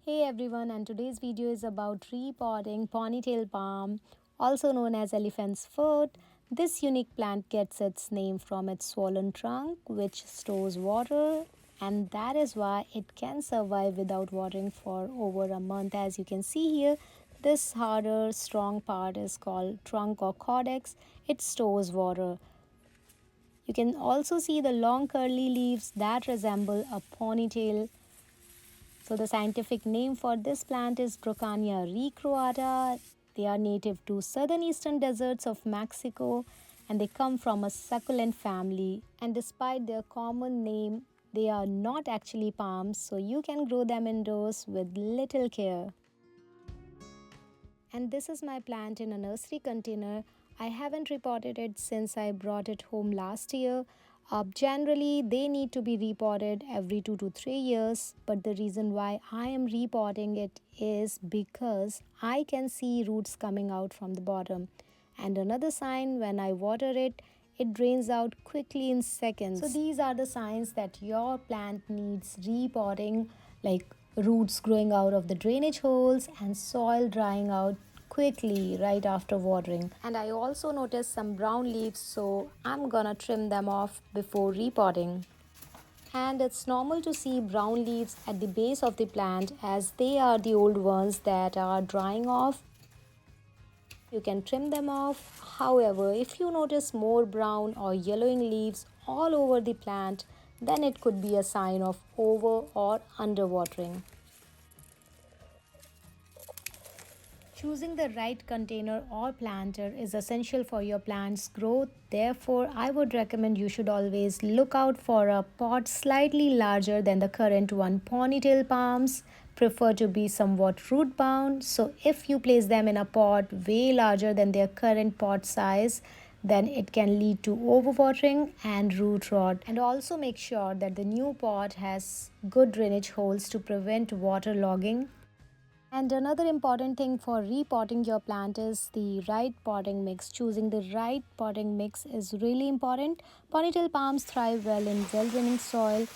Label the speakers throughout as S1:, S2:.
S1: Hey everyone, and today's video is about repotting ponytail palm, also known as elephant's foot. This unique plant gets its name from its swollen trunk, which stores water, and that is why it can survive without watering for over a month. As you can see here, this harder, strong part is called trunk or cortex. It stores water. You can also see the long curly leaves that resemble a ponytail. So the scientific name for this plant is Drocania recroata. They are native to southern eastern deserts of Mexico and they come from a succulent family. And despite their common name, they are not actually palms, so you can grow them indoors with little care. And this is my plant in a nursery container. I haven't repotted it since I brought it home last year. Generally, they need to be repotted every 2 to 3 years, but the reason why I am repotting it is because I can see roots coming out from the bottom. And another sign, when I water it, it drains out quickly in seconds. So these are the signs that your plant needs repotting, like roots growing out of the drainage holes and soil drying out quickly right after watering. And I also noticed some brown leaves, so I'm gonna trim them off before repotting. And it's normal to see brown leaves at the base of the plant as they are the old ones that are drying off. You can trim them off. However, if you notice more brown or yellowing leaves all over the plant, then it could be a sign of over or underwatering. Choosing the right container or planter is essential for your plant's growth. Therefore, I would recommend you should always look out for a pot slightly larger than the current one. Ponytail palms prefer to be somewhat root bound. So if you place them in a pot way larger than their current pot size, then it can lead to overwatering and root rot. And also make sure that the new pot has good drainage holes to prevent water logging. And another important thing for repotting your plant is the right potting mix. Choosing the right potting mix is really important. Ponytail palms thrive well in well draining soil.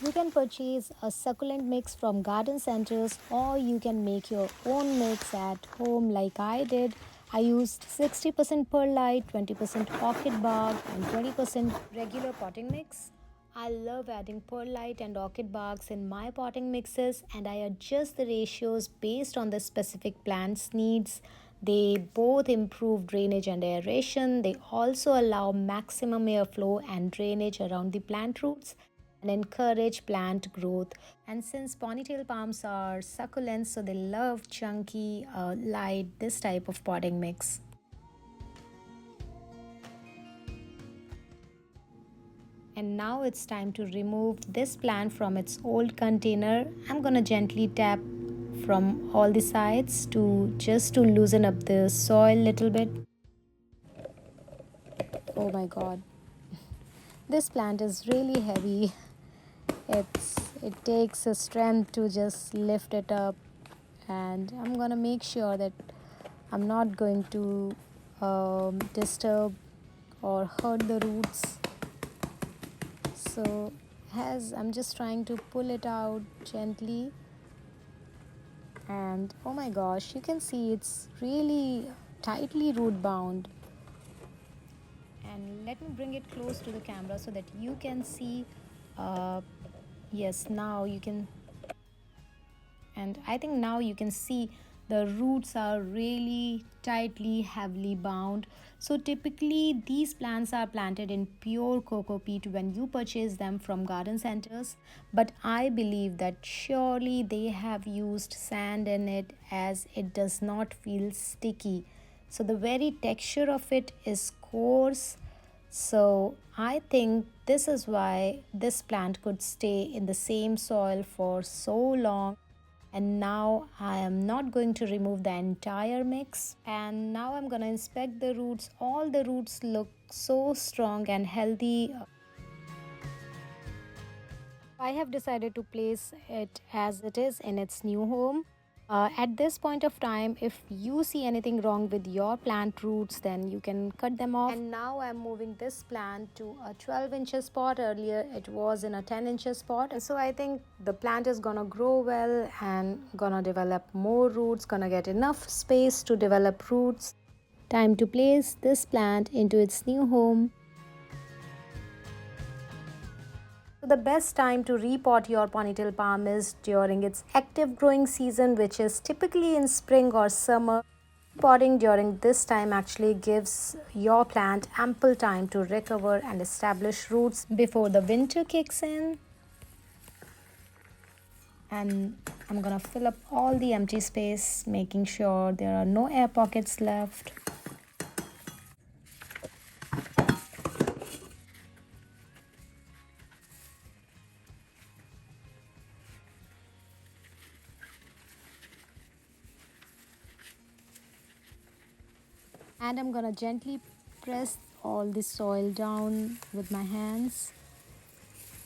S1: You can purchase a succulent mix from garden centers or you can make your own mix at home like I did. I used 60% perlite, 20% orchid bark, and 20% regular potting mix. I love adding perlite and orchid barks in my potting mixes and I adjust the ratios based on the specific plant's needs. They both improve drainage and aeration. They also allow maximum airflow and drainage around the plant roots and encourage plant growth. And since ponytail palms are succulents, so they love chunky, light, this type of potting mix. And now it's time to remove this plant from its old container. I'm gonna gently tap from all the sides to just to loosen up the soil little bit. Oh my god, this plant is really heavy. It takes a strength to just lift it up, and I'm gonna make sure that I'm not going to disturb or hurt the roots. So as I'm just trying to pull it out gently, and oh my gosh, you can see it's really tightly root bound. And let me bring it close to the camera so that you can see. Yes, now you can, and I think now you can see the roots are really tightly heavily bound. So typically these plants are planted in pure coco peat when you purchase them from garden centers, but I believe that surely they have used sand in it as it does not feel sticky. So the very texture of it is coarse, so I think this is why this plant could stay in the same soil for so long. And now I am not going to remove the entire mix, and now I'm going to inspect the roots. All the roots look so strong and healthy. I have decided to place it as it is in its new home. At this point of time, if you see anything wrong with your plant roots, then you can cut them off. And now I'm moving this plant to a 12 inches pot. Earlier it was in a 10 inches pot. So I think the plant is gonna grow well and gonna develop more roots, gonna get enough space to develop roots. Time to place this plant into its new home. So the best time to repot your ponytail palm is during its active growing season, which is typically in spring or summer. Potting during this time actually gives your plant ample time to recover and establish roots before the winter kicks in. And I'm gonna fill up all the empty space, making sure there are no air pockets left. And I'm gonna gently press all the soil down with my hands.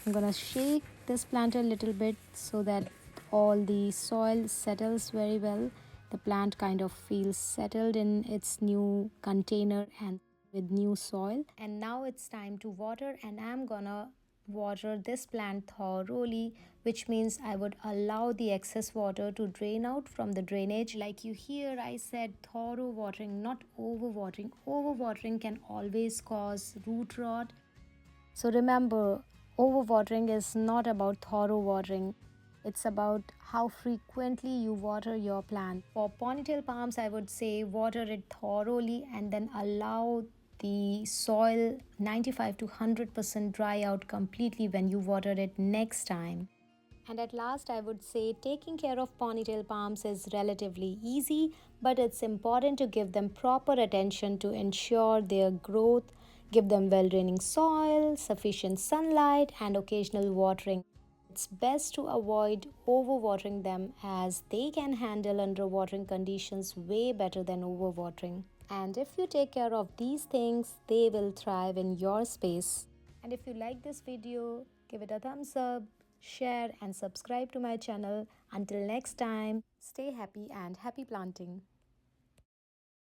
S1: I'm gonna shake this plant a little bit so that all the soil settles very well. The plant kind of feels settled in its new container and with new soil. And now it's time to water, and I'm gonna water this plant thoroughly, which means I would allow the excess water to drain out from the drainage. Like you hear, I said thorough watering, not overwatering. Overwatering can always cause root rot. So remember, overwatering is not about thorough watering. It's about how frequently you water your plant. For ponytail palms, I would say water it thoroughly and then allow the soil 95 to 100% dry out completely when you water it next time. And at last, I would say taking care of ponytail palms is relatively easy, but it's important to give them proper attention to ensure their growth. Give them well draining soil, sufficient sunlight, and occasional watering. It's best to avoid overwatering them as they can handle underwatering conditions way better than overwatering. And if you take care of these things, they will thrive in your space. And if you like this video, give it a thumbs up, share, and subscribe to my channel. Until next time, stay happy and happy planting.